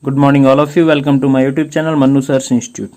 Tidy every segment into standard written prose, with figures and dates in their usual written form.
Good morning all of you. Welcome to my YouTube channel Manu Search Institute.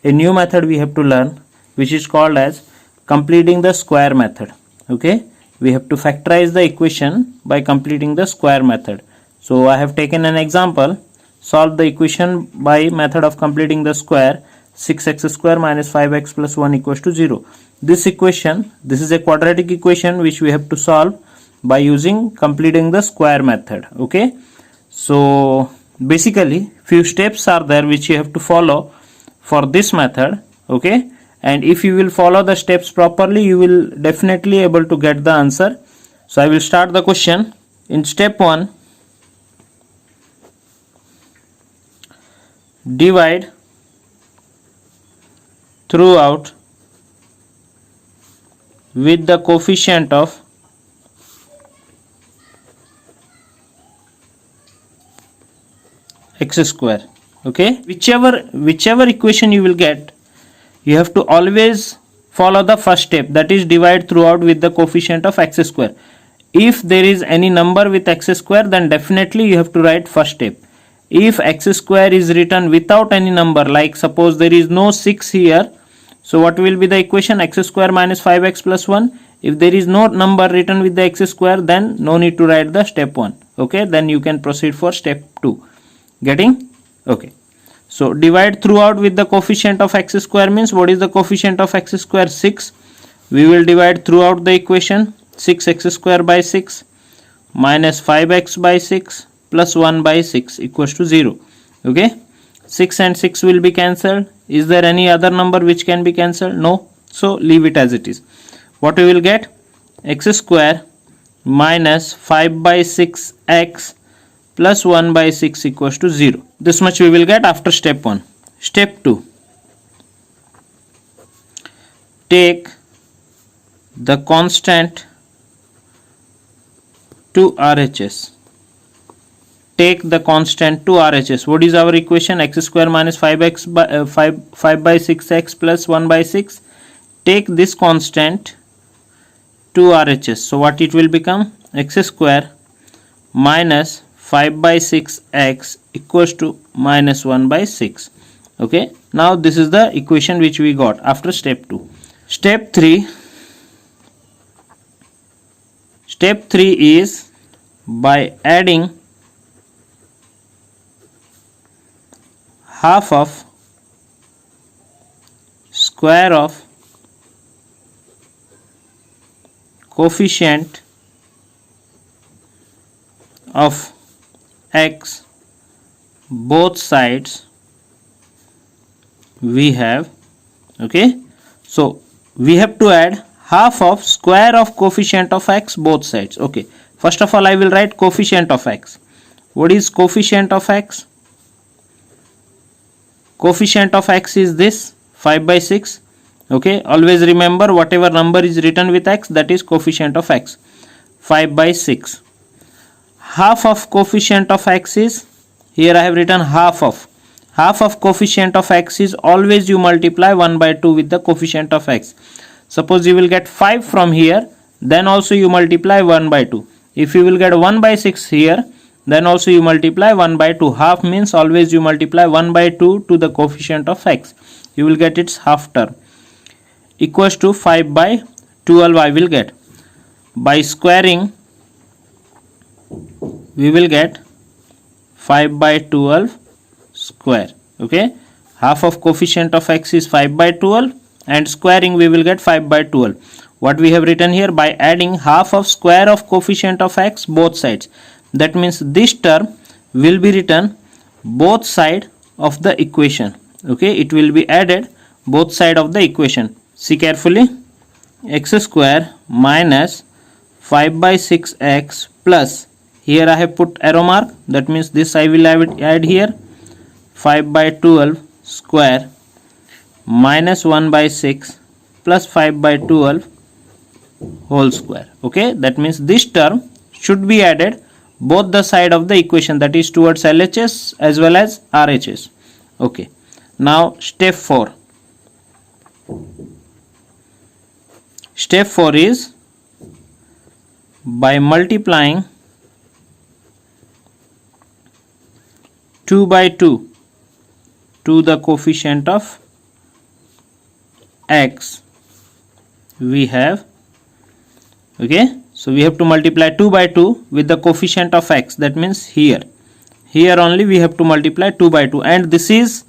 A new method we have to learn which is called as completing the square method. Okay, we have to factorize the equation by completing the square method. So I have taken an example. Solve the equation by method of completing the square. 6x square minus 5x plus 1 equals to 0. This equation, this is a quadratic equation which we have to solve by using completing the square method. Okay, so basically few steps are there which you have to follow for this method. Okay, and if you will follow the steps properly, you will definitely able to get the answer. So I will start the question. In step 1, divide throughout with the coefficient of x square. Okay, whichever equation you will get, you have to always follow the first step, that is divide throughout with the coefficient of x square. If there is any number with x square, then definitely you have to write first step. If x square is written without any number, like suppose there is no 6 here, so what will be the equation? X square minus 5x plus 1. If there is no number written with the x square, then no need to write the step 1. Okay, then you can proceed for step 2. Getting? Okay, so divide throughout with the coefficient of x square means, what is the coefficient of x square? 6. We will divide throughout the equation. 6x square by 6 minus 5x by 6 plus 1 by 6 equals to 0. Okay, 6 and 6 will be cancelled. Is there any other number which can be cancelled? No, so leave it as it is. What we will get? X square minus 5 by 6x plus 1 by 6 equals to 0. This much we will get after step 1. Step 2. Take the constant to RHS. Take the constant to RHS. What is our equation? X square minus 5x by 5 by 6x plus 1 by 6. Take this constant to RHS. So what it will become? X square minus 5 by 6x equals to minus 1 by 6. Okay, now this is the equation which we got after step 2. Step 3. Step 3 is by adding half of square of coefficient of x both sides we have. Okay, so we have to add half of square of coefficient of x both sides. Okay, first of all I will write coefficient of x. What is coefficient of x? Coefficient of x is this 5 by 6. Okay, always remember whatever number is written with x, that is coefficient of x. 5 by 6. Half of coefficient of x is, here I have written half of coefficient of x is always you multiply 1 by 2 with the coefficient of x. Suppose you will get 5 from here, then also you multiply 1 by 2. If you will get 1 by 6 here, then also you multiply 1 by 2. Half means always you multiply 1 by 2 to the coefficient of x. You will get its half term. Equals to 5 by 12 I will get. By squaring we will get 5 by 12 square. Okay, half of coefficient of x is 5 by 12 and squaring we will get 5 by 12. What we have written here? By adding half of square of coefficient of x both sides. That means this term will be written both side of the equation. Okay, it will be added both side of the equation. See carefully. X square minus 5 by 6x plus, here I have put arrow mark, that means this I will add here, 5 by 12 square minus 1 by 6 plus 5 by 12 whole square. Okay, that means this term should be added both the side of the equation, that is towards LHS as well as RHS. Okay, now step 4. Step 4 is by multiplying 2 by 2 to the coefficient of x we have. Okay, so we have to multiply 2 by 2 with the coefficient of x, that means here only we have to multiply 2 by 2, and this is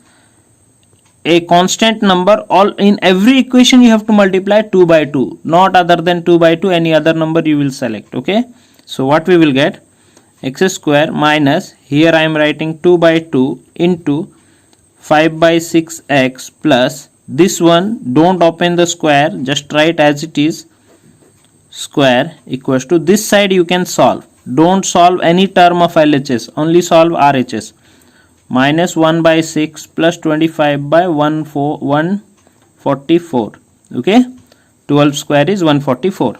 a constant number. All in every equation you have to multiply 2 by 2, not other than 2 by 2, any other number you will select. Okay, so what we will get, x square minus, here I am writing 2 by 2 into 5 by 6x plus this one, don't open the square, just write as it is, square equals to, this side you can solve, don't solve any term of LHS, only solve RHS, minus 1 by 6 plus 25 by 144. Okay, 12 square is 144.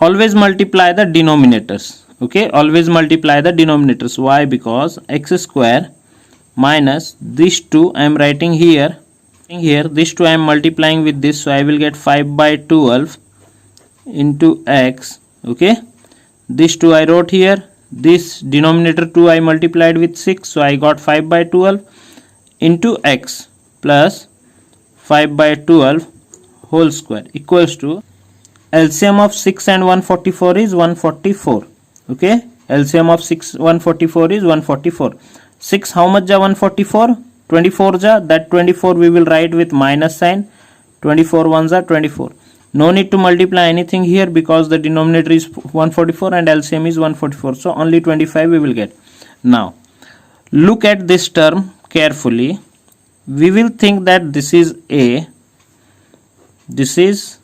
Always multiply the denominators. Okay, always multiply the denominators. Why? Because x square minus this 2 I am writing here, this 2 I am multiplying with this, so I will get 5 by 12 into x. Okay, this 2 I wrote here, this denominator 2 I multiplied with 6, so I got 5 by 12 into x plus 5 by 12 whole square equals to, LCM of 6 and 144 is 144. Okay, LCM of 6 144 is 144. 6 how much ja 144? 24 ja, that 24 we will write with minus sign, 24 ones are 24. No need to multiply anything here because the denominator is 144 and LCM is 144, so only 25 we will get. Now look at this term carefully. We will think that this is A, this is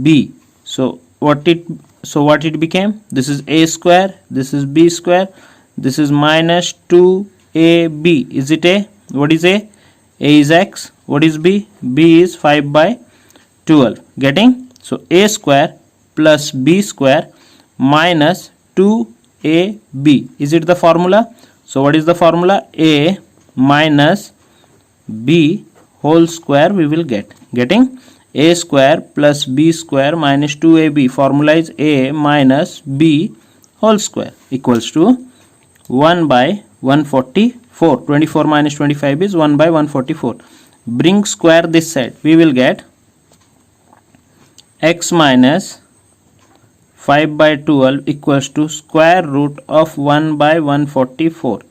B. So what it became? This is A square, this is B square, this is minus 2AB. Is it A? What is A? A is x. What is B? B is 5 by 12. Getting? So A square plus B square minus 2AB. Is it the formula? So what is the formula? A minus B whole square we will get. Getting? A square plus B square minus 2AB. Formula is A minus B whole square equals to 1 by 144. 24 minus 25 is 1 by 144. Bring square this side. We will get x minus 5 by 12 equals to square root of 1 by 144.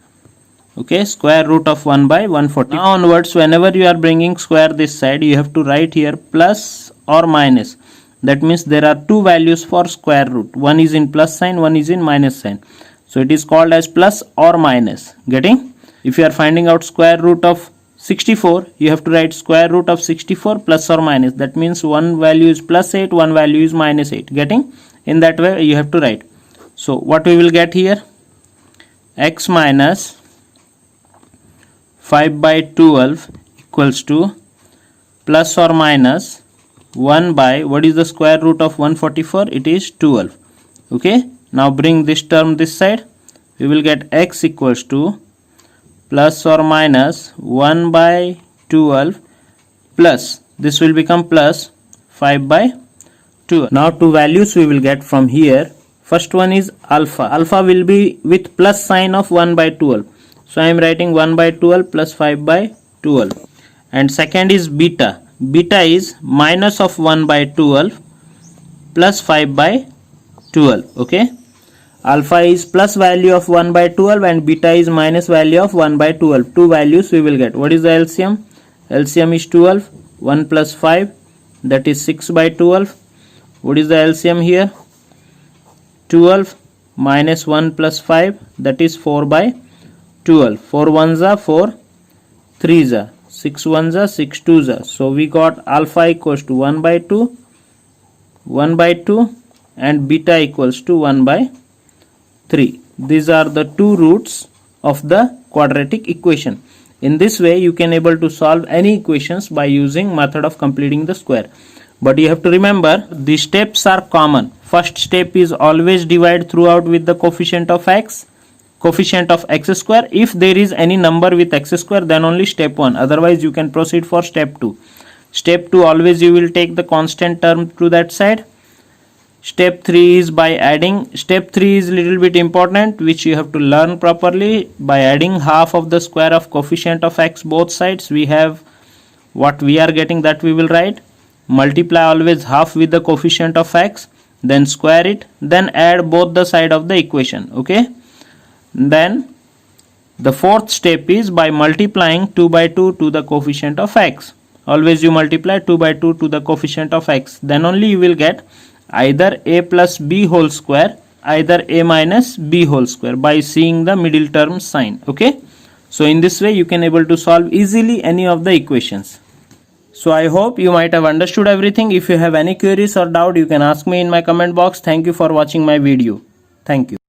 Okay, square root of 1 by 140. Now onwards, whenever you are bringing square this side, you have to write here plus or minus. That means there are two values for square root. One is in plus sign, one is in minus sign. So it is called as plus or minus. Getting? If you are finding out square root of 64, you have to write square root of 64 plus or minus. That means one value is plus 8, one value is minus 8. Getting? In that way you have to write. So what we will get here? X minus 5 by 12 equals to plus or minus 1 by, what is the square root of 144? It is 12. Okay, now bring this term this side. We will get x equals to plus or minus 1 by 12 plus, this will become plus 5 by 12. Now two values we will get from here. First one is alpha. Alpha will be with plus sign of 1 by 12. So I am writing 1 by 12 plus 5 by 12. And second is beta. Beta is minus of 1 by 12 plus 5 by 12. Okay. Alpha is plus value of 1 by 12 and beta is minus value of 1 by 12. Two values we will get. What is the LCM? LCM is 12. 1 plus 5, that is 6 by 12. What is the LCM here? 12 minus 1 plus 5, that is 4 by 12. 4 ones are 4 3s are 6 ones are 6 2s are. So we got alpha equals to 1 by 2, 1 by 2 and beta equals to 1 by 3. These are the two roots of the quadratic equation. In this way you can able to solve any equations by using method of completing the square. But you have to remember the steps are common. First step is always divide throughout with the coefficient of x square. If there is any number with x square, then only step 1. Otherwise you can proceed for step 2. Step 2 always you will take the constant term to that side. Step 3 is by adding. Step 3 is little bit important, which you have to learn properly. By adding half of the square of coefficient of x both sides, we have what we are getting, that we will write. Multiply always half with the coefficient of x, then square it, then add both the side of the equation. Okay, then the fourth step is by multiplying 2 by 2 to the coefficient of x. Always you multiply 2 by 2 to the coefficient of x, then only you will get either a plus b whole square, either a minus b whole square, by seeing the middle term sign. Okay, so in this way you can able to solve easily any of the equations. So I hope you might have understood everything. If you have any queries or doubt, you can ask me in my comment box. Thank you for watching my video. Thank you.